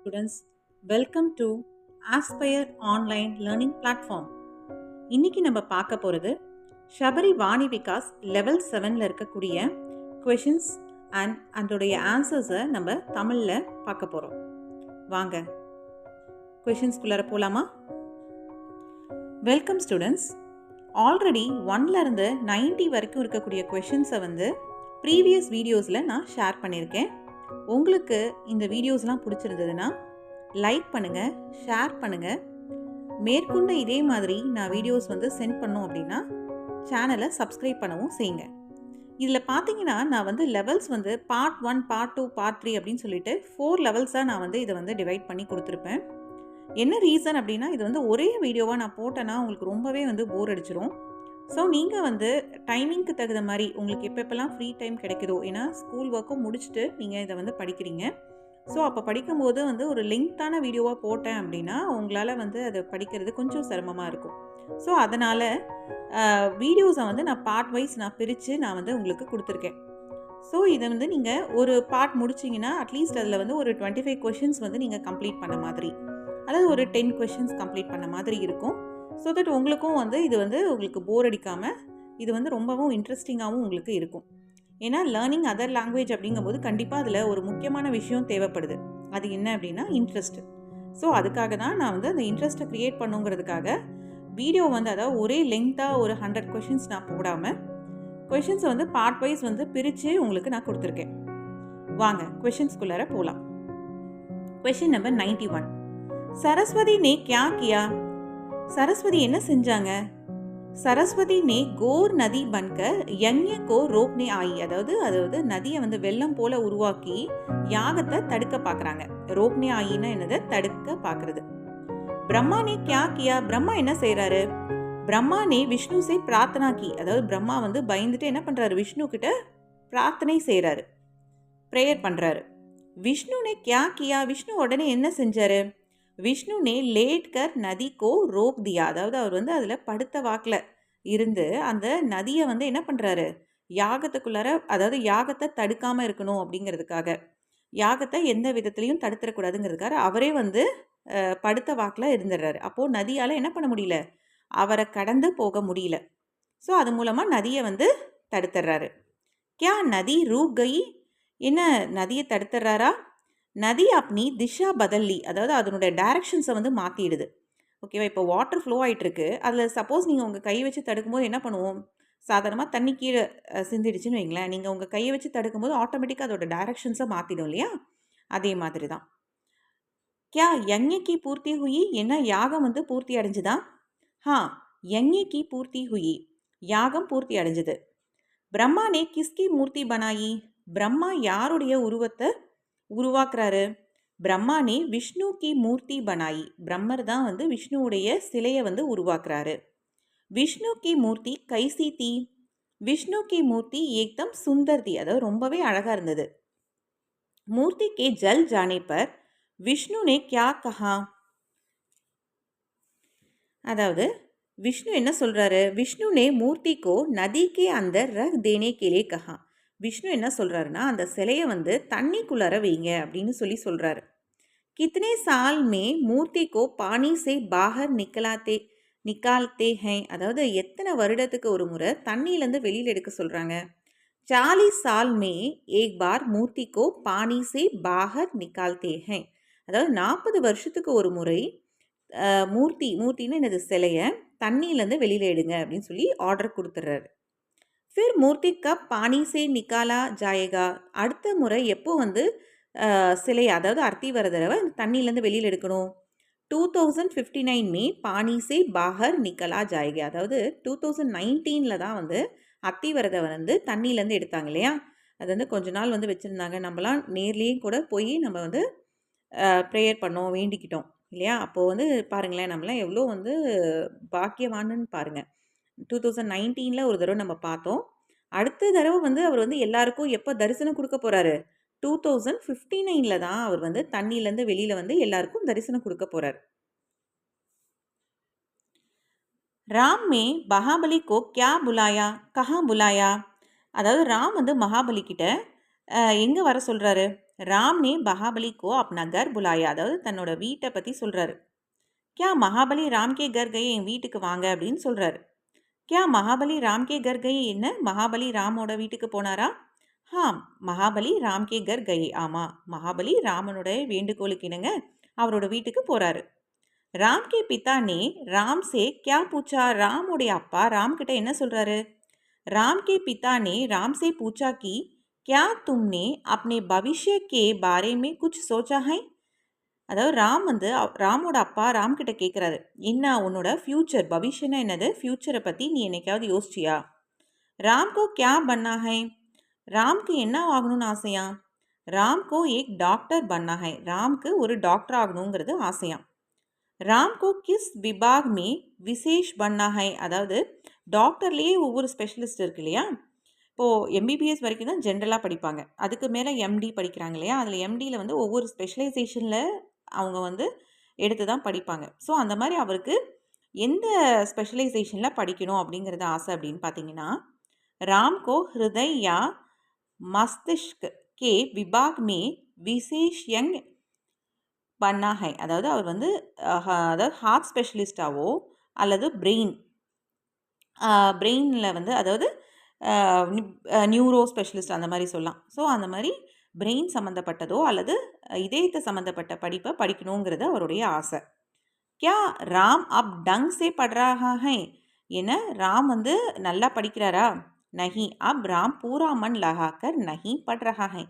Students, welcome to Aspire Online Learning Platform. இன்னைக்கு நம்ம பார்க்க போகிறது ஷபரி வாணி விகாஸ் லெவல் 7ல் இருக்கக்கூடிய கொஷின்ஸ் அண்ட் அதோடைய ஆன்சர்ஸை நம்ம தமிழில் பார்க்க போகிறோம். வாங்க கொஷின்ஸ்குள்ளார போகலாமா? Welcome students. ஆல்ரெடி 1லேருந்து 90 வரைக்கும் இருக்கக்கூடிய கொஷின்ஸை ப்ரீவியஸ் வீடியோஸில் நான் ஷேர் பண்ணியிருக்கேன். உங்களுக்கு இந்த வீடியோஸ்லாம் பிடிச்சிருந்ததுன்னா லைக் பண்ணுங்கள், ஷேர் பண்ணுங்கள். மேற்கொண்டு இதே மாதிரி நான் வீடியோஸ் சென்ட் பண்ணோம் அப்படின்னா சேனலை சப்ஸ்கிரைப் பண்ணவும் செய்யுங்க. இதில் பார்த்தீங்கன்னா நான் லெவல்ஸ் பார்ட் 1, பார்ட் 2, பார்ட் 3 அப்படின்னு சொல்லிட்டு 4 லெவல்ஸாக நான் இதை டிவைட் பண்ணி கொடுத்துருப்பேன். என்ன ரீசன் அப்படின்னா இது ஒரே வீடியோவாக நான் போட்டேன்னா உங்களுக்கு ரொம்பவே போர் அடிச்சிடும். ஸோ நீங்கள் டைமிங்க்கு தகுந்த மாதிரி உங்களுக்கு எப்பப்பெல்லாம் ஃப்ரீ டைம் கிடைக்குதோ, ஏன்னா ஸ்கூல் ஒர்க்கும் முடிச்சுட்டு நீங்கள் இதை படிக்கிறீங்க. ஸோ அப்போ படிக்கும்போது ஒரு லெங்க்த்தான வீடியோவாக போட்டேன் அப்படின்னா உங்களால் அதை படிக்கிறது கொஞ்சம் சிரமமாக இருக்கும். ஸோ அதனால் வீடியோஸை நான் பார்ட் வைஸ் நான் பிரித்து நான் உங்களுக்கு கொடுத்துருக்கேன். ஸோ இதை நீங்கள் ஒரு பார்ட் முடிச்சிங்கன்னா அட்லீஸ்ட் அதில் ஒரு 25 கொஷின்ஸ் நீங்கள் கம்ப்ளீட் பண்ண மாதிரி, அதாவது ஒரு 10 கொஷின்ஸ் கம்ப்ளீட் பண்ண மாதிரி இருக்கும். ஸோ தட் உங்களுக்கும் இது உங்களுக்கு போர் அடிக்காமல் இது ரொம்பவும் இன்ட்ரெஸ்டிங்காகவும் உங்களுக்கு இருக்கும். ஏன்னா லேர்னிங் அதர் லாங்குவேஜ் அப்படிங்கும்போது கண்டிப்பாக அதில் ஒரு முக்கியமான விஷயம் தேவைப்படுது. அது என்ன அப்படின்னா இன்ட்ரெஸ்ட். ஸோ அதுக்காக தான் நான் அந்த இன்ட்ரெஸ்ட்டை க்ரியேட் பண்ணுங்கிறதுக்காக வீடியோ அதாவது ஒரே லெங்க்த்தாக ஒரு 100 கொஷின்ஸ் நான் போடாமல் கொஷின்ஸை பார்ட் வைஸ் பிரித்து உங்களுக்கு நான் கொடுத்துருக்கேன். வாங்க கொஷின்ஸ்குள்ளார போகலாம். Question number 91. சரஸ்வதி நே கியா கியா? சரஸ்வதி என்ன செஞ்சாங்க? சரஸ்வதி நே கோர் நதி பன்கர் யஞ்ஞ கோ ரோக்னே ஆயி. அதாவது நதியை வெள்ளம் போல உருவாக்கி யாகத்தை தடுக்க பார்க்குறாங்க. ரோக்னே ஆயின்னா என்னது? தடுக்க பார்க்கறது. பிரம்மா நே கியா கியா? பிரம்மா என்ன செய்கிறாரு? பிரம்மா நே விஷ்ணு சே பிரார்த்தனா கி. அதாவது பிரம்மா பயந்துட்டு என்ன பண்ணுறாரு? விஷ்ணு கிட்ட பிரார்த்தனை செய்கிறாரு, ப்ரேயர் பண்ணுறாரு. விஷ்ணு நே கியா கியா? விஷ்ணு உடனே என்ன செஞ்சாரு? விஷ்ணு நே லேட்கர் நதி கோ ரோக் தியா. அதாவது அவர் அதில் படுத்த வாக்கில் இருந்து அந்த நதியை என்ன பண்ணுறாரு? யாகத்துக்குள்ளார, அதாவது யாகத்தை தடுக்காமல் இருக்கணும் அப்படிங்கிறதுக்காக, யாகத்தை எந்த விதத்துலையும் தடுத்துடக்கூடாதுங்கிறதுக்காக அவரே படுத்த வாக்கில் இருந்துடுறாரு. அப்போது நதியால் என்ன பண்ண முடியல? அவரை கடந்து போக முடியல. ஸோ அது மூலமாக நதியை தடுத்துடுறாரு. கியா நதி ரூக் கை? என்ன நதியை தடுத்துடுறாரா? நதி அப்படி திஷா பதல்லி, அதாவது அதனுடைய டைரக்ஷன்ஸை மாற்றிடுது. ஓகேவா? இப்போ வாட்டர் ஃப்ளோ ஆகிட்டுருக்கு. அதில் சப்போஸ் நீங்கள் உங்கள் கை வச்சு தடுக்கும்போது என்ன பண்ணுவோம்? சாதாரணமாக தண்ணி கீழே சிந்திடுச்சுன்னு வைங்களேன். நீங்கள் உங்கள் கையை வச்சு தடுக்கும்போது ஆட்டோமேட்டிக்காக அதோட டைரக்ஷன்ஸை மாற்றிடும் இல்லையா? அதே மாதிரி தான். கியா யஞ்ஞக்கி பூர்த்தி ஹுயி? என்ன யாகம் பூர்த்தி அடைஞ்சுதா? யஞ்ஞக்கி பூர்த்தி ஹுயி, யாகம் பூர்த்தி அடைஞ்சுது. பிரம்மா நே கிஸ்கி மூர்த்தி பனாயி? பிரம்மா யாருடைய உருவத்தை உருவாக்குறாரு? பிரம்மா நே விஷ்ணு கி மூர்த்தி பனாயி. பிரம்மர் தான் விஷ்ணுவுடைய சிலையை உருவாக்குறாரு. விஷ்ணு கி மூர்த்தி கைசி தி? விஷ்ணு கி மூர்த்தி ஏக்தம் சுந்தர் தி, அதாவது ரொம்பவே அழகாக இருந்தது. மூர்த்தி கே ஜல் ஜானே பர் விஷ்ணு நே கியா கஹா? அதாவது விஷ்ணு என்ன சொல்கிறாரு? விஷ்ணு நே மூர்த்தி கோ நதி கே அந்தர் ரக் தேனே கேலே கஹா. விஷ்ணு என்ன சொல்கிறாருன்னா அந்த சிலையை தண்ணிக்குள்ளார வைங்க அப்படின்னு சொல்கிறாரு. கித்தனை சால் மே மூர்த்தி கோ பானி சே பாகர் நிக்கால்தே ஹை? அதாவது எத்தனை வருடத்துக்கு ஒரு முறை தண்ணியிலேருந்து வெளியில் எடுக்க சொல்கிறாங்க? 40 சால் மே ஏக் பார் மூர்த்தி கோ பானி சே பாகர் நிக்கால்தே ஹை. அதாவது 40 வருஷத்துக்கு ஒரு முறை மூர்த்தின்னு என்னது? சிலையை தண்ணியிலேருந்து வெளியில் எடுங்க அப்படின்னு சொல்லி ஆர்டர் கொடுத்துட்றாரு. ஃபிர் மூர்த்தி கப் பானி சே நிக்காலா ஜாயேகா? அடுத்த முறை எப்போ சிலை, அதாவது அர்த்தி வர தடவை தண்ணியிலேருந்து வெளியில் எடுக்கணும்? 2059 மே பானி சே பாகர் நிக்கலா ஜாயேகா. அதாவது 2019 தான் அத்தி வரதை தண்ணியிலேருந்து எடுத்தாங்க இல்லையா? அது கொஞ்ச நாள் வச்சுருந்தாங்க. நம்மலாம் நேர்லேயே கூட போய் நம்ம ப்ரேயர் பண்ணோம், வேண்டிக்கிட்டோம் இல்லையா? அப்போது பாருங்களேன், நம்மளாம் எவ்வளோ பாக்கியவானுன்னு பாருங்கள். 2019 ஒரு தடவை நம்ம பார்த்தோம். அடுத்த தடவை அவர் எல்லாருக்கும் எப்போ தரிசனம் கொடுக்க போகிறாரு? 2059 தான் அவர் தண்ணியிலேருந்து வெளியில் எல்லாருக்கும் தரிசனம் கொடுக்க போகிறார். ராம் மே மகாபலி கோ கியா புலாயா கஹா புலாயா? அதாவது ராம் மகாபலி கிட்ட எங்கே வர சொல்கிறாரு? ராம் நே மகாபலி கோ அப்னா கர் புலாயா, அதாவது தன்னோட வீட்டை பற்றி சொல்கிறாரு. கியா மகாபலி ராம் கே கர் கயே, என் வீட்டுக்கு வாங்க அப்படின்னு சொல்கிறாரு. கியா மகாபலி ராம் கே கர் கயே, என்ன மகாபலி ராமோட வீட்டுக்கு போனாரா? ஹாம் மகாபலி ராம் கே கர் கயே, ஆமாம் மகாபலி ராமனோட வேண்டுகோளுக்கு இணங்க அவரோட வீட்டுக்கு போகிறாரு. ராம் கே பிதா நே ராம் சே கியா பூச்சா, ராமுடைய அப்பா ராம் கிட்ட என்ன சொல்கிறாரு? राम के पिता ने राम से पूछा कि क्या तुमने अपने भविष्य के बारे में कुछ सोचा है. அதாவது ராம் வந்து ராமோட அப்பா ராம் கிட்ட கேட்குறாரு, என்ன உன்னோட ஃப்யூச்சர், பவிஷ்யன்னா என்னது, ஃப்யூச்சரை பற்றி நீ என்னைக்காவது யோசிச்சியா? ராம்கோ கியா பன்னா ஹை, ராம்க்கு என்ன ஆகணும்னு ஆசையா? ராம்கோ ஏக் டாக்டர் பன்னா ஹை, ராம்க்கு ஒரு டாக்டர் ஆகணுங்கிறது ஆசையா? ராம்கோ கிஸ் விபாக் மே விசேஷ் பன்னா ஹை, அதாவது டாக்டர்லேயே ஒவ்வொரு ஸ்பெஷலிஸ்ட் இருக்கு இல்லையா? இப்போது எம்பிபிஎஸ் வரைக்கும் தான் ஜென்ரலாக படிப்பாங்க, அதுக்கு மேலே எம்டி படிக்கிறாங்க இல்லையா? அதில் எம்டியில் வந்து ஒவ்வொரு ஸ்பெஷலைசேஷனில் அவங்க வந்து எடுத்து தான் படிப்பாங்க. ஸோ அந்த மாதிரி அவருக்கு எந்த ஸ்பெஷலைசேஷனில் படிக்கணும் அப்படிங்கிறது ஆசை அப்படின்னு பார்த்தீங்கன்னா, ராம்கோ ஹிருதய் யா மஸ்திஷ்க் கே விபாக் மே விசேஷ் யங் பன்னா ஹை, அதாவது அவர் வந்து அதாவது ஹார்ட் ஸ்பெஷலிஸ்டாவோ அல்லது பிரெயினில் வந்து அதாவது நியூரோ ஸ்பெஷலிஸ்ட் அந்த மாதிரி சொல்லலாம். ஸோ அந்த மாதிரி பிரெயின் சம்மந்தப்பட்டதோ அல்லது இதயத்தை சம்மந்தப்பட்ட படிப்பை படிக்கணுங்கிறது அவருடைய ஆசை. கியா ராம் அப் டங் சே படுறாக ஹை, ஏன்னா ராம் வந்து நல்லா படிக்கிறாரா? நஹி அப் ராம் பூரா மன் லகாக்கர் நஹி பட் ரஹா ஹை,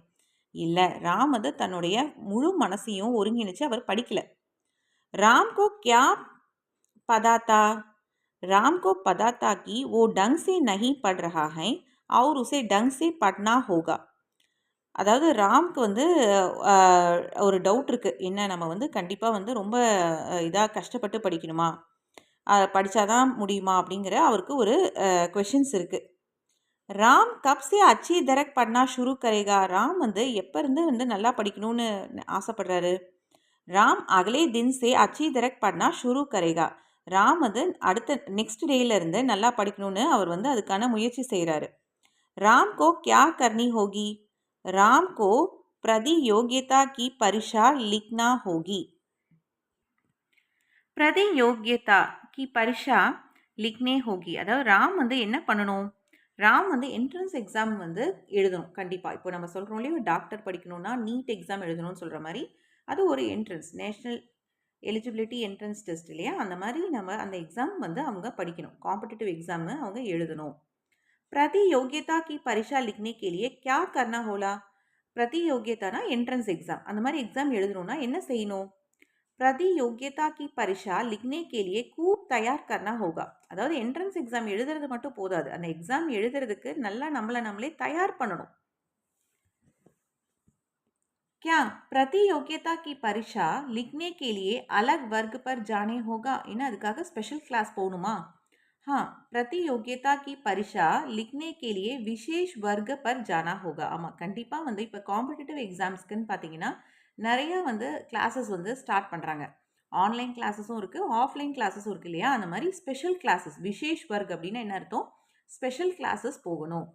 இல்லை ராம் வந்து தன்னுடைய முழு மனசையும் ஒருங்கிணைச்சு அவர் படிக்கலை. ராம்கோ கியா பதாத்தா, राम को पता था कि वो ढंग से नहीं पढ़ रहा है और उसे ढंग से पढ़ना होगा. அதாவது ராம்க்கு வந்து ஒரு டவுட் இருக்குது, என்ன நம்ம வந்து கண்டிப்பாக வந்து ரொம்ப இதாக கஷ்டப்பட்டு படிக்கணுமா, படித்தாதான் முடியுமா அப்படிங்கிற அவருக்கு ஒரு கொஷின்ஸ் இருக்குது. ராம் கப் சே அச்சி தரக் பட்னா ஷுரு கரேகா, ராம் வந்து எப்போ இருந்து வந்து நல்லா படிக்கணும்னு ஆசைப்படுறாரு? ராம் அகலே தின் சே அச்சி தரக் பட்னா ஷுரு கரேகா, ராம் வந்து அடுத்த நெக்ஸ்ட் டேயிலேருந்து நல்லா படிக்கணும்னு அவர் வந்து அதுக்கான முயற்சி செய்கிறாரு. ராம்கோ கியா கர்னி ஹோகி, ராம்கோ பிரதியோகியதா கி பரீட்சா லிக்னா ஹோகி. பிரதியோகியதா கி பரீட்சா லிக்னே ஹோகி, அதாவது ராம் வந்து என்ன பண்ணணும்? ராம் வந்து என்ட்ரன்ஸ் எக்ஸாம் வந்து எழுதணும் கண்டிப்பாக. இப்போ நம்ம சொல்கிறோம் இல்லையா, டாக்டர் படிக்கணும்னா நீட் எக்ஸாம் எழுதணும்னு சொல்கிற மாதிரி அது ஒரு entrance, national eligibility entrance test இல்லையா? அந்த மாதிரி நம்ம அந்த எக்ஸாம் வந்து அவங்க படிக்கணும், காம்படிட்டிவ் எக்ஸாமு அவங்க எழுதணும். प्रतियोगिता की परीक्षा लिखने के लिए क्या करना होला? प्रतियोगिताனா என்ட்ரன்ஸ் எக்ஸாம், அந்த மாதிரி எக்ஸாம் எழுதணும்னா என்ன செய்யணும்? प्रतियोगिता की परीक्षा लिखने के लिए खूब तैयार करना होगा, அதாவது என்ட்ரன்ஸ் எக்ஸாம் எழுதுறது மட்டும் போதாது, அந்த எக்ஸாம் எழுதுறதுக்கு நல்லா நம்மளே தயார் பண்ணணும். क्या प्रतियोगिता की परीक्षा लिखने के लिए अलग वर्ग पर जाने होगा, ஏன்னா அதுக்காக ஸ்பெஷல் கிளாஸ் போகணுமா? हाँ, प्रतियोगिता की परीक्षा लिखने के लिए विशेष वर्ग पर जाना होगा. ஆமாம் கண்டிப்பாக வந்து இப்போ காம்படிட்டிவ் எக்ஸாம்ஸ்க்குன்னு பார்த்தீங்கன்னா நிறையா வந்து கிளாஸஸ் வந்து ஸ்டார்ட் பண்ணுறாங்க. ஆன்லைன் கிளாஸஸும் இருக்குது, ஆஃப்லைன் கிளாஸஸும் இருக்குது இல்லையா? அந்த மாதிரி ஸ்பெஷல் கிளாஸஸ், விசேஷ் வர்க் அப்படின்னா என்ன அர்த்தம்? ஸ்பெஷல் கிளாஸஸ் போகணும்.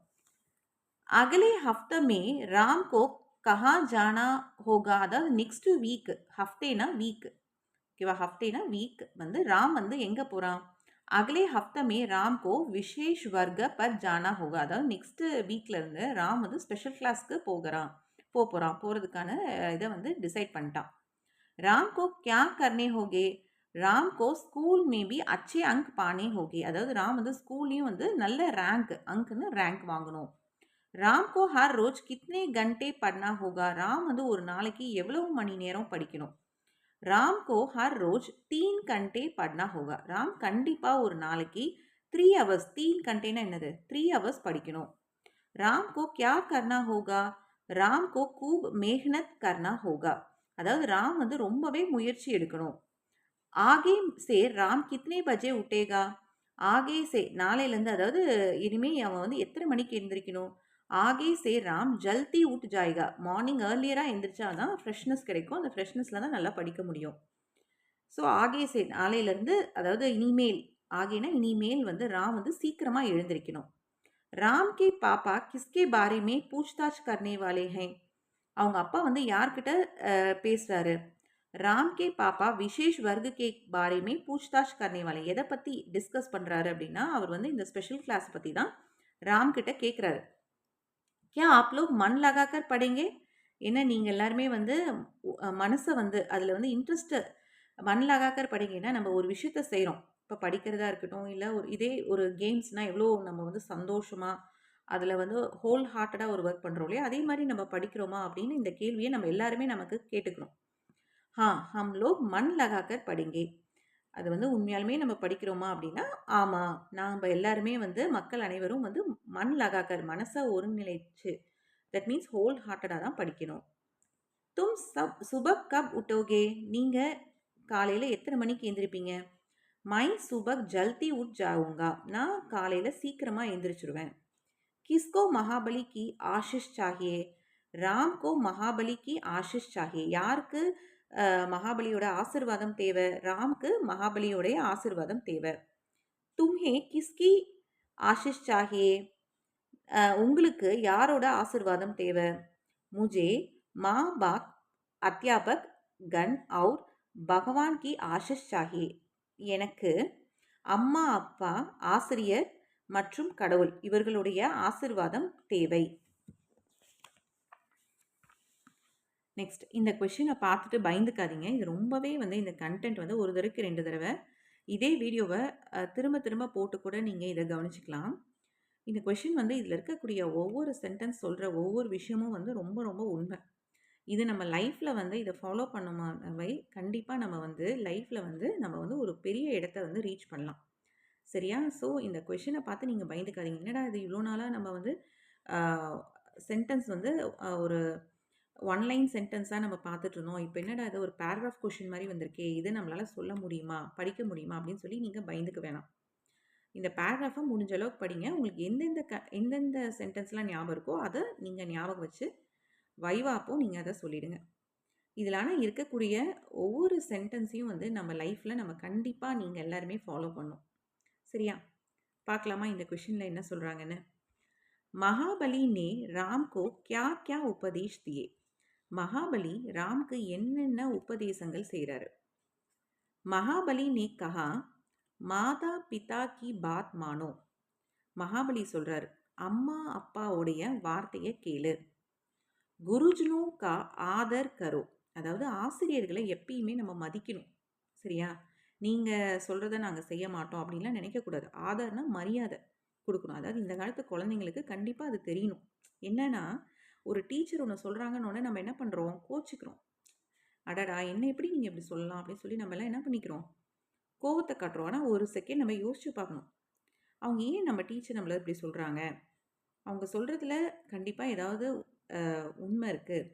அகலே ஹஃப்தே மே ராம் கோ கஹா ஜானா ஹோகா, அதாவது நெக்ஸ்ட் வீக், ஹஃப்தேனா வீக், ஓகேவா? ஹஃப்தேனா வீக் வந்து ராம் வந்து எங்கே போகிறான்? அகலே ஹஃப்தே மே ராம் கோ விசேஷ் வர்க்க பர் ஜானா ஹோகா, அதாவது நெக்ஸ்ட் வீக்லேருந்து ராம் வந்து ஸ்பெஷல் கிளாஸ்க்கு போகிறதுக்கான இதை வந்து டிசைட் பண்ணிட்டான். ராம் கோ கியா கர்னே ஹோகே, ராம் கோ ஸ்கூல் மே பி அச்சே அங்க் பானே ஹோகே, அதாவது ராம் வந்து ஸ்கூல்லையும் வந்து நல்ல அங்க்னு ரேங்க் வாங்கணும். ராம் கோ ஹர் ரோஜ் கித்னே கண்டே பட்னா ஹோகா, ராம் வந்து ஒரு நாளைக்கு எவ்வளவு மணி நேரம் படிக்கணும்? ராம் கோ ஹர் ரோஜ் 3 घंटे பட்னா ஹோகா, ராம் கண்டிப்பாக ஒரு நாளைக்கு 3 hours, 3 घंटेனா என்னது, 3 hours படிக்கணும். ராம் கோ கியா கர்னா ஹோகா, ராம் கோ கூப் மேஹ்னத் கர்னா ஹோகா, அதாவது ராம் வந்து ரொம்பவே முயற்சி எடுக்கணும். ஆகே சே ராம் கித்னே பஜே உட்டேகா, ஆகே சே நாளையிலேருந்து, அதாவது இனிமேல் அவன் வந்து எத்தனை மணிக்கு எழுந்திரிக்கணும்? ஆகே சே ராம் ஜல்தி உட் ஜாய்கா, மார்னிங் ஏர்லியராக எழுந்திரிச்சா தான் ஃப்ரெஷ்னஸ் கிடைக்கும், அந்த ஃப்ரெஷ்னஸில் தான் நல்லா படிக்க முடியும். ஸோ ஆகே சே நாளையிலேருந்து, அதாவது இனிமேல், ஆகேனா இனிமேல் வந்து ராம் வந்து சீக்கிரமாக எழுந்திரிக்கணும். ராம் கே பாப்பா கிஸ்கே பாரே மே பூச்தாச் கர்னே வாலே ஹை. அவங்க அப்பா வந்து யார்கிட்ட பேசுறாரு? ராம் கே பாப்பா விசேஷ் வர்க் கே பாரே மே பூச்தாச் கர்னே வாலே. எதை பற்றி டிஸ்கஸ் பண்ணுறாரு அப்படின்னா அவர் வந்து இந்த ஸ்பெஷல் கிளாஸ் பற்றி தான் ராம் கிட்ட கேட்குறாரு. क्या आप लोग मन लगाकर पढ़ेंगे? என்ன நீங்கள் எல்லாருமே வந்து மனசை வந்து அதில் வந்து இன்ட்ரெஸ்ட்டு மன் லகாக்கர் படிங்கன்னா நம்ம ஒரு விஷயத்த செய்கிறோம். இப்போ படிக்கிறதா இருக்கட்டும், இல்லை இதே ஒரு கேம்ஸ்னால் எவ்வளோ நம்ம வந்து சந்தோஷமாக அதில் வந்து ஹோல் ஹார்ட்டடாக ஒரு ஒர்க் பண்ணுறோம் இல்லையா? அதே மாதிரி நம்ம படிக்கிறோமா அப்படின்னு இந்த கேள்வியை நம்ம எல்லாருமே நமக்கு கேட்டுக்கிறோம். ஹம் லோக் மன் லகாக்கர் படிங்கே. அது வந்து உண்மையாலுமே நம்ம படிக்கிறோமா அப்படின்னா ஆமாம், நாம் எல்லாருமே வந்து மக்கள் அனைவரும் வந்து மன் லகாக்கர் மனசை ஒருங்கிணைச்சு, தட் மீன்ஸ் ஹோல் ஹார்ட்டடாக தான் படிக்கணும். தும் சப் சுபக் கப் உட்டோகே. நீங்கள் காலையில் எத்தனை மணிக்கு எந்திரிப்பீங்க? மை சுபக் ஜல்தி உட் ஜாவுங்கா. நான் காலையில் சீக்கிரமாக எந்திரிச்சிருவேன். கிஸ்கோ மகாபலி கி ஆஷிஷ் சாஹியே. ராம்கோ மகாபலி கி ஆஷிஷ் சாஹியே. யாருக்கு மகாபலியோட ஆசிர்வாதம் தேவை? ராம்க்கு மகாபலியோடைய ஆசிர்வாதம் தேவை. தும்ஹே கிஸ்கி ஆஷிஷ் சாஹியே. உங்களுக்கு யாரோட ஆசிர்வாதம் தேவை? முஜே மா பாப் அத்தியாபக் கன் அவுர் பகவான் கி ஆஷிஷ் சாஹியே. எனக்கு அம்மா அப்பா ஆசிரியர் மற்றும் கடவுள் இவர்களுடைய ஆசிர்வாதம் தேவை. நெக்ஸ்ட், இந்த கொஷினை பார்த்துட்டு பயந்துக்காதீங்க. இது ரொம்பவே வந்து இந்த கண்டென்ட் வந்து ஒரு தடவைக்கு 2 தடவை இதே வீடியோவை திரும்ப திரும்ப போட்டு கூட நீங்கள் இதை கவனிச்சிக்கலாம். இந்த கொஷின் வந்து இதில் இருக்கக்கூடிய ஒவ்வொரு சென்டென்ஸ் சொல்கிற ஒவ்வொரு விஷயமும் வந்து ரொம்ப ரொம்ப உண்மை. இது நம்ம லைஃப்பில் வந்து இதை ஃபாலோ பண்ணுமாவை கண்டிப்பாக நம்ம வந்து லைஃப்பில் வந்து நம்ம வந்து ஒரு பெரிய இடத்த வந்து ரீச் பண்ணலாம். சரியா? ஸோ இந்த கொஷினை பார்த்து நீங்கள் பயந்துக்காதீங்க. என்னடா இது இவ்வளோ நாளாக நம்ம வந்து சென்டென்ஸ் வந்து ஒரு ஒன்லைன் சென்டென்ஸாக நம்ம பார்த்துட்டு இருந்தோம். இப்போ என்னடா இது ஒரு பேராகிராஃப் கொஷின் மாதிரி வந்திருக்கே, இது நம்மளால் சொல்ல முடியுமா, படிக்க முடியுமா அப்படின்னு சொல்லி நீங்கள் பயந்துக்க வேணாம். இந்த பேராகிராஃபை முடிஞ்ச அளவுக்கு படிங்க. உங்களுக்கு எந்தெந்த சென்டென்ஸ்லாம் ஞாபகம் இருக்கோ அதை நீங்கள் ஞாபகம் வச்சு வைவாப்போ நீங்கள் அதை சொல்லிடுங்க. இதில் ஆனால் இருக்கக்கூடிய ஒவ்வொரு சென்டென்ஸையும் வந்து நம்ம லைஃப்பில் நம்ம கண்டிப்பாக நீங்கள் எல்லாருமே ஃபாலோ பண்ணணும். சரியா? பார்க்கலாமா இந்த கொஷினில் என்ன சொல்கிறாங்கன்னு. மகாபலி நே ராம்கோ கியா கியா உபதேஷ் தியே. மகாபலி ராம்க்கு என்னென்ன உபதேசங்கள் செய்கிறாரு? மகாபலி நே கஹா மாதா பிதா கி பாத் மானோ. மகாபலி சொல்கிறார், அம்மா அப்பாவுடைய வார்த்தையை கேளு. குருஜனோ கா ஆதர் கரோ. அதாவது ஆசிரியர்களை எப்பயுமே நம்ம மதிக்கணும். சரியா? நீங்கள் சொல்கிறத நாங்கள் செய்ய மாட்டோம் அப்படின்லாம் நினைக்கக்கூடாது. ஆதர்னா மரியாதை கொடுக்கணும். அதாவது இந்த காலத்து குழந்தைங்களுக்கு கண்டிப்பாக அது தெரியணும். என்னன்னா ஒரு டீச்சர் ஒன்று சொல்கிறாங்கன்னு நம்ம என்ன பண்ணுறோம்? கோச்சிக்கிறோம். அடடா என்ன எப்படி நீங்கள் இப்படி சொல்லலாம் அப்படின்னு சொல்லி நம்ம எல்லாம் என்ன பண்ணிக்கிறோம்? கோவத்தை காட்டுறோம். ஆனால் ஒரு செகண்ட் நம்ம யோசிச்சு பார்க்கணும். அவங்க ஏன் நம்ம டீச்சர் நம்மளை இப்படி சொல்கிறாங்க? அவங்க சொல்கிறதுல கண்டிப்பாக ஏதாவது உண்மை இருக்குது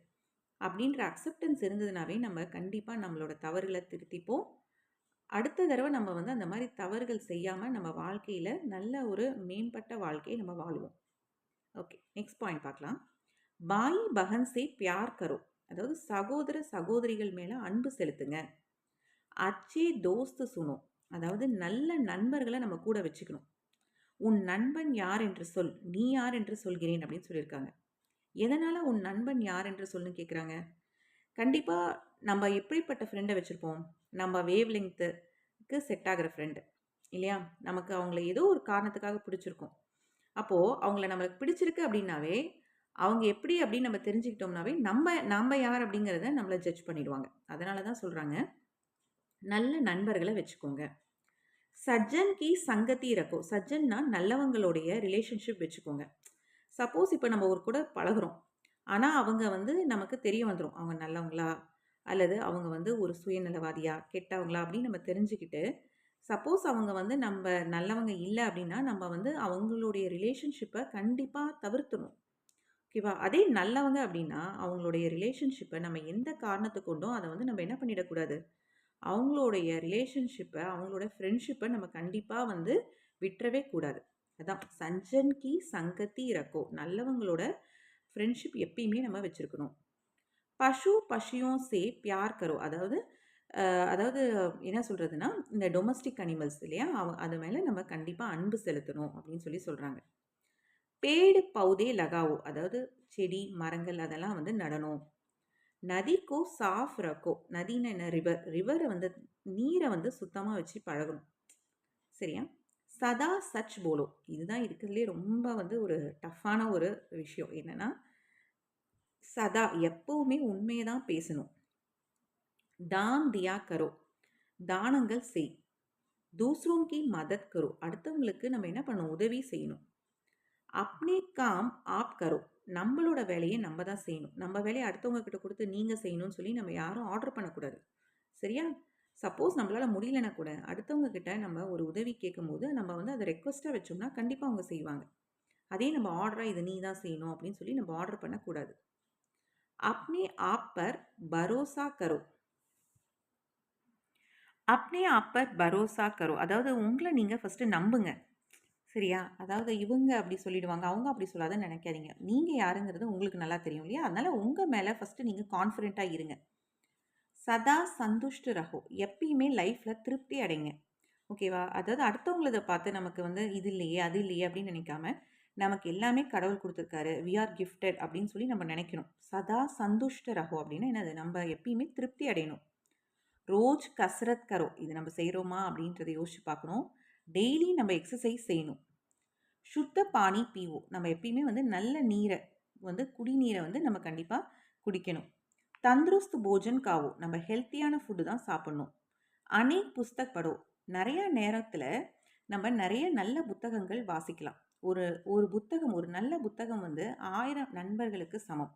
அப்படின்ற அக்செப்டன்ஸ் இருந்ததுனாவே நம்ம கண்டிப்பாக நம்மளோட தவறுகளை திருத்திப்போம். அடுத்த தடவை நம்ம வந்து அந்த மாதிரி தவறுகள் செய்யாமல் நம்ம வாழ்க்கையில் நல்ல ஒரு மேம்பட்ட வாழ்க்கையை நம்ம வாழ்வோம். ஓகே, நெக்ஸ்ட் பாயிண்ட் பார்க்கலாம். பாய் பகன் சே பியார் கரோ. அதாவது சகோதர சகோதரிகள் மேலே அன்பு செலுத்துங்க. அச்சே தோஸ்து சுனோ. அதாவது நல்ல நண்பர்களை நம்ம கூட வச்சுக்கணும். உன் நண்பன் யார் என்று சொல், நீ யார் என்று சொல்கிறேன் அப்படின்னு சொல்லியிருக்காங்க. எதனால் உன் நண்பன் யார் என்று சொல்லுன்னு கேட்குறாங்க. கண்டிப்பாக நம்ம எப்படிப்பட்ட ஃப்ரெண்டை வச்சுருப்போம்? நம்ம வேவ் லெங்க்த்துக்கு செட் ஆகிற ஃப்ரெண்டு இல்லையா? நமக்கு அவங்கள ஏதோ ஒரு காரணத்துக்காக பிடிச்சிருக்கும். அப்போது அவங்கள நம்மளுக்கு பிடிச்சிருக்கு அப்படின்னாவே அவங்க எப்படி அப்படின்னு நம்ம தெரிஞ்சுக்கிட்டோம்னாவே நம்ம யார் அப்படிங்கிறத நம்மளை ஜட்ஜ் பண்ணிடுவாங்க. அதனால தான் சொல்கிறாங்க நல்ல நண்பர்களை வச்சுக்கோங்க. சஜ்ஜன் கி சங்கத்தி ரக்கோ. சஜ்ஜன்னா நல்லவங்களுடைய ரிலேஷன்ஷிப் வச்சுக்கோங்க. சப்போஸ் இப்போ நம்ம ஒரு கூட பழகுறோம், ஆனால் அவங்க வந்து நமக்கு தெரிய வந்துடும் அவங்க நல்லவங்களா அல்லது அவங்க வந்து ஒரு சுயநலவாதியா கெட்டவங்களா அப்படின்னு நம்ம தெரிஞ்சுக்கிட்டு, சப்போஸ் அவங்க வந்து நம்ம நல்லவங்க இல்லை அப்படின்னா நம்ம வந்து அவங்களுடைய ரிலேஷன்ஷிப்பை கண்டிப்பாக தவிர்த்துணும். ஓகேவா? அதே நல்லவங்க அப்படின்னா அவங்களுடைய ரிலேஷன்ஷிப்பை நம்ம எந்த காரணத்தை கொண்டும் அதை வந்து நம்ம என்ன பண்ணிடக்கூடாது, அவங்களுடைய ரிலேஷன்ஷிப்பை அவங்களோட ஃப்ரெண்ட்ஷிப்பை நம்ம கண்டிப்பாக வந்து விட்டுறவே கூடாது. அதான் சஞ்சன் கி சங்கத்தி ரக்கோ. நல்லவங்களோட ஃப்ரெண்ட்ஷிப் எப்பயுமே நம்ம வச்சுருக்கணும். பசு பசியும் சே பியார் கரோ. அதாவது அதாவது என்ன சொல்கிறதுனா இந்த டொமஸ்டிக் அனிமல்ஸ் இல்லையா, அது மேலே நம்ம கண்டிப்பாக அன்பு செலுத்தணும் அப்படின்னு சொல்லி சொல்கிறாங்க. பேடு பௌதே லகாவோ, அதாவது செடி மரங்கள் அதெல்லாம் வந்து நடணும். நதிக்கோ சாஃப் ரக்கோ, நதின்னா என்ன, ரிவர், ரிவரை வந்து நீரை வந்து சுத்தமாக வச்சு பழகணும். சரியா? சதா சச் போலோ, இதுதான் இருக்கிறதுலே ரொம்ப வந்து ஒரு டஃப்பான ஒரு விஷயம் என்னன்னா, சதா எப்பவுமே உண்மையை தான் பேசணும். தான் தியா கரோ, தானங்கள் செய். தூசரோं की மதத் கரோ, அடுத்தவங்களுக்கு நம்ம என்ன பண்ணணும், உதவி செய்யணும். அப்னே காம் ஆப் கரோ, நம்மளோட வேலையை நம்ம தான் செய்யணும். நம்ம வேலையை அடுத்தவங்க கிட்ட கொடுத்து நீங்கள் செய்யணும்னு சொல்லி நம்ம யாரும் ஆர்டர் பண்ணக்கூடாது. சரியா? சப்போஸ் நம்மளால் முடியலனா கூட அடுத்தவங்க கிட்ட நம்ம ஒரு உதவி கேட்கும்போது நம்ம வந்து அதை ரெக்வஸ்ட்டாக வச்சோம்னா கண்டிப்பாக அவங்க செய்வாங்க. அதே நம்ம ஆர்டராக இதை நீ தான் செய்யணும் அப்படின்னு சொல்லி நம்ம ஆர்டர் பண்ணக்கூடாது. அப்னே ஆப் பர் பரோசா கரோ, அப்னே ஆப் பர் பரோசா கரோ, அதாவது உங்களை நீங்கள் ஃபஸ்ட்டு நம்புங்க. சரியா? அதாவது இவங்க அப்படி சொல்லிடுவாங்க, அவங்க அப்படி சொல்லாதுன்னு நினைக்காதீங்க. நீங்கள் யாருங்கிறது உங்களுக்கு நல்லா தெரியும் இல்லையா? அதனால் உங்கள் மேலே ஃபஸ்ட்டு நீங்கள் கான்ஃபிடென்ட்டாக இருங்க. சதா சந்துஷ்டு ரஹோ, எப்பயுமே லைஃப்பில் திருப்தி அடைங்க. ஓகேவா? அதாவது அடுத்தவங்களத பார்த்து நமக்கு வந்து இது இல்லையே அது இல்லையே அப்படின்னு நினைக்காம, நமக்கு எல்லாமே கடவுள் கொடுத்துருக்காரு, வி ஆர் கிஃப்டட் அப்படின்னு சொல்லி நம்ம நினைக்கணும். சதா சந்துஷ்ட ரஹோ அப்படின்னா என்னது, நம்ம எப்பயுமே திருப்தி அடையணும். ரோஜ் கசரத் கரோ, இது நம்ம செய்கிறோமா அப்படின்றத யோசிச்சு பார்க்கணும். டெய்லி நம்ம எக்ஸசைஸ் செய்யணும். சுத்த பானி பீவோம், நம்ம எப்பயுமே வந்து நல்ல நீரை வந்து குடிநீரை வந்து நம்ம கண்டிப்பாக குடிக்கணும். தந்துருஸ்து போஜன் காவோ, நம்ம ஹெல்த்தியான ஃபுட்டு தான் சாப்பிட்ணும். அனேக் புஸ்தக் படோ, நிறைய நேரத்தில் நம்ம நிறைய நல்ல புத்தகங்கள் வாசிக்கலாம். ஒரு ஒரு புத்தகம், ஒரு நல்ல புத்தகம் வந்து 1000 நண்பர்களுக்கு சமம்.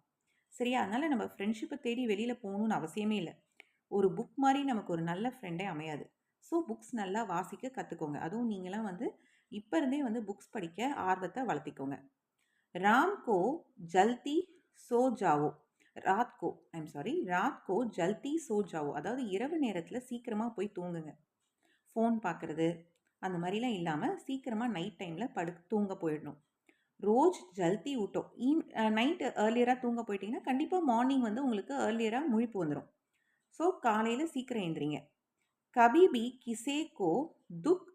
சரியா? அதனால் நம்ம ஃப்ரெண்ட்ஷிப்பை தேடி வெளியில் போகணுன்னு அவசியமே இல்லை. ஒரு புக் மாதிரி நமக்கு ஒரு நல்ல ஃப்ரெண்டே அமையாது. ஸோ புக்ஸ் நல்லா வாசிக்க கற்றுக்கோங்க. அதுவும் நீங்களாம் வந்து இப்போ இருந்தே வந்து புக்ஸ் படிக்க ஆர்வத்தை வளர்த்திக்கோங்க. ராம் கோ ஜல்தி சோ ஜாவோ, ராத் கோ ஜல்தி சோ ஜாவோ, அதாவது இரவு நேரத்தில் சீக்கிரமாக போய் தூங்குங்க. ஃபோன் பார்க்குறது அந்த மாதிரிலாம் இல்லாமல் சீக்கிரமாக நைட் டைமில் தூங்க போயிடணும். ரோஜ் ஜல்தி ஊட்டோம், நைட்டு ஏர்லியராக தூங்க போயிட்டீங்கன்னா கண்டிப்பாக மார்னிங் வந்து உங்களுக்கு ஏர்லியராக முழிப்பு வந்துடும். ஸோ காலையில் சீக்கிரம் எழுந்திரிங்க. கபிபி கிசேக்கோ துக்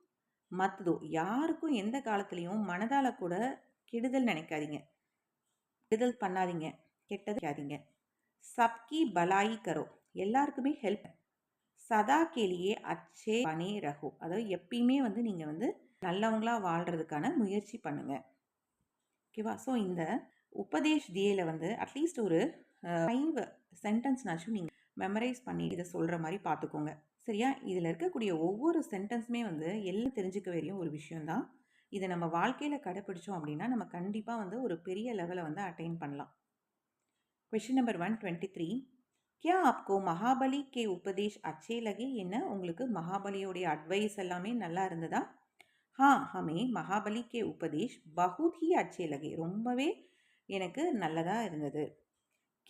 மத் தோ, யாருக்கும் எந்த காலத்துலேயும் மனதால் கூட கெடுதல் நினைக்காதீங்க, கெடுதல் பண்ணாதீங்க, கெட்டது நினைக்காதீங்க. சப்கி பலாயி கரோ, எல்லாருக்குமே ஹெல்ப். சதா கேலியே அச்சே பனே ரஹோ, அதாவது எப்பயுமே வந்து நீங்கள் வந்து நல்லவங்களா வாழ்கிறதுக்கான முயற்சி பண்ணுங்க. ஓகேவா? ஸோ இந்த உபதேஷ் தியேல வந்து அட்லீஸ்ட் ஒரு 5 சென்டென்ஸ்னாச்சும் நீங்கள் மெமரைஸ் பண்ணி இதை சொல்கிற மாதிரி பார்த்துக்கோங்க. சரியா? இதில் இருக்கக்கூடிய ஒவ்வொரு சென்டென்ஸுமே வந்து எல்லாம் தெரிஞ்சுக்க வேண்டிய ஒரு விஷயம்தான். இதை நம்ம வாழ்க்கையில் கடைப்பிடிச்சோம் அப்படின்னா நம்ம கண்டிப்பாக வந்து ஒரு பெரிய லெவலை வந்து அட்டைன் பண்ணலாம். क्वेश्चन नंबर 123, क्या आपको महाबली के उपदेश अच्छे लगे? என்ன உங்களுக்கு மகாபலியோடைய அட்வைஸ் எல்லாமே நல்லா இருந்ததா? हाँ, हमें महाबली के उपदेश बहुत ही अच्छे लगे, ரொம்பவே எனக்கு நல்லதா இருந்தது.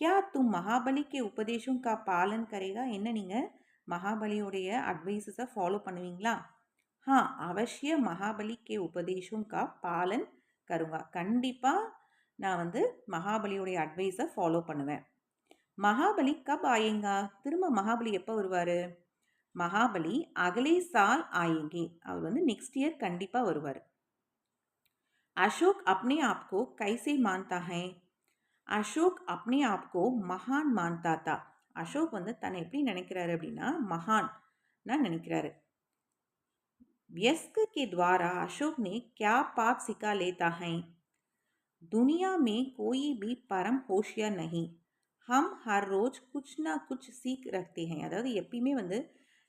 क्या तुम महाबली के उपदेशों का पालन करेगा? என்ன நீங்கள் மகாபலியோடைய அட்வைஸஸை ஃபாலோ பண்ணுவீங்களா? हाँ, अवश्य महाबली के उपदेशों का पालन करूँगा, கண்டிப்பாக நான் வந்து மகாபலியோடைய அட்வைஸை ஃபாலோ பண்ணுவேன். மகாபலி கப் ஆயேங்கா? திரும்ப மகாபலி எப்போ வருவார்? மகாபலி அகலே சால் ஆயேங்கே, அவர் வந்து நெக்ஸ்ட் இயர் கண்டிப்பாக வருவார். அசோக் அப்னே ஆப்கோ கைசே மான்தா ஹை? அசோக் அப்னே ஆப்கோ மகான் மான்தா தா, அசோக் வந்து தன்னை எப்படி நினைக்கிறாரு அப்படின்னா மகான் நான் நினைக்கிறாரு. व्यस्क के द्वारा अशोक ने क्या पाठ सिखा लेता है? दुनिया में कोई भी परम होशियार नहीं, हम हर रोज कुछ ना कुछ सीख रखते हैं. அதாவது எப்பயுமே வந்து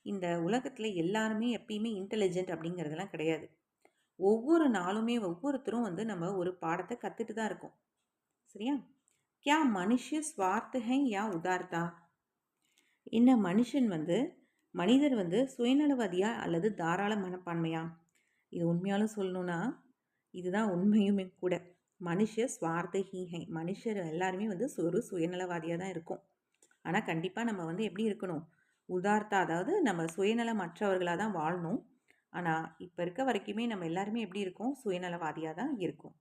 இந்த உலகத்தில் எல்லாருமே எப்பயுமே இன்டெலிஜென்ட் அப்படிங்கிறதெல்லாம் கிடையாது. ஒவ்வொரு நாளுமே ஒவ்வொருத்தரும் வந்து நம்ம ஒரு பாடத்தை கற்றுட்டு தான் இருக்கோம். சரியா? क्या मनुष्य स्वार्थ है या उदारता? என்ன மனுஷன் வந்து மனிதர் வந்து சுயநலவாதியா அல்லது தாராள மனப்பான்மையா? இது உண்மையாலும் சொல்லணும்னா இதுதான் உண்மையுமே கூட. மனுஷ ஸ்வார்த்த ஹீஹை, மனுஷர் எல்லாருமே வந்து ஒரு சுயநலவாதியாக தான் இருக்கும். ஆனால் கண்டிப்பாக நம்ம வந்து எப்படி இருக்கணும், உதார்த்தா, அதாவது நம்ம சுயநலமற்றவர்களாக தான் வாழணும். ஆனால் இப்போ இருக்க வரைக்குமே நம்ம எல்லாருமே எப்படி இருக்கோம், சுயநலவாதியாக தான் இருக்கும்.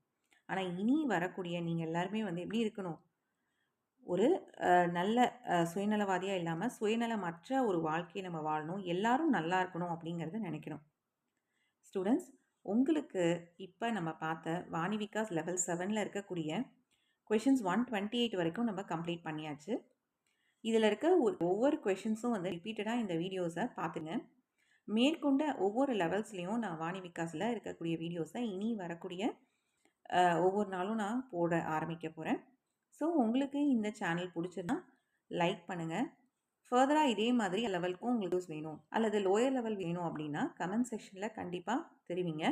ஆனால் இனி வரக்கூடிய நீங்கள் எல்லாருமே வந்து எப்படி இருக்கணும், ஒரு நல்ல சுயநலவாதியாக இல்லாமல் சுயநலமற்ற ஒரு வாழ்க்கையை நம்ம வாழணும், எல்லாரும் நல்லா இருக்கணும் அப்படிங்கிறத நினைக்கணும். ஸ்டூடெண்ட்ஸ், உங்களுக்கு இப்போ நம்ம பார்த்த வாணி விகாஸ் லெவல் 7ல் இருக்கக்கூடிய கொஷின்ஸ் 128 வரைக்கும் நம்ம கம்ப்ளீட் பண்ணியாச்சு. இதில் இருக்க ஒவ்வொரு கொஷின்ஸும் வந்து ரிப்பீட்டடாக இந்த வீடியோஸை பார்த்துங்க. மேற்கொண்ட ஒவ்வொரு லெவல்ஸ்லேயும் நான் வாணி விகாஸில் இருக்கக்கூடிய வீடியோஸை இனி வரக்கூடிய ஒவ்வொரு நாளும் நான் போட ஆரம்பிக்க போகிறேன். ஸோ உங்களுக்கு இந்த சேனல் பிடிச்சதுன்னா லைக் பண்ணுங்கள். ஃபர்தராக இதே மாதிரி லெவலுக்கும் உங்களுக்கு வீடியோஸ் வேணும் அல்லது லோயர் லெவல் வேணும் அப்படின்னா கமெண்ட் செக்ஷனில் கண்டிப்பாக தெரிவிங்க.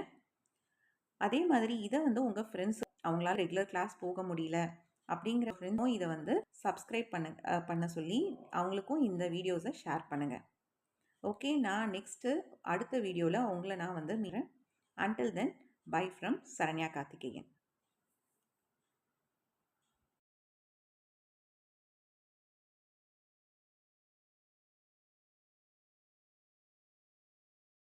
அதே மாதிரி இதை வந்து உங்கள் ஃப்ரெண்ட்ஸ் அவங்களால ரெகுலர் கிளாஸ் போக முடியல அப்படிங்கிற ஃப்ரெண்ட்ஸும் இதை வந்து சப்ஸ்கிரைப் பண்ண சொல்லி அவங்களுக்கும் இந்த வீடியோஸை ஷேர் பண்ணுங்கள். ஓகே, நான் அடுத்த வீடியோவில் உங்களை நான் வந்து மீறேன். Until then, bye from Saranya Karthikeyan.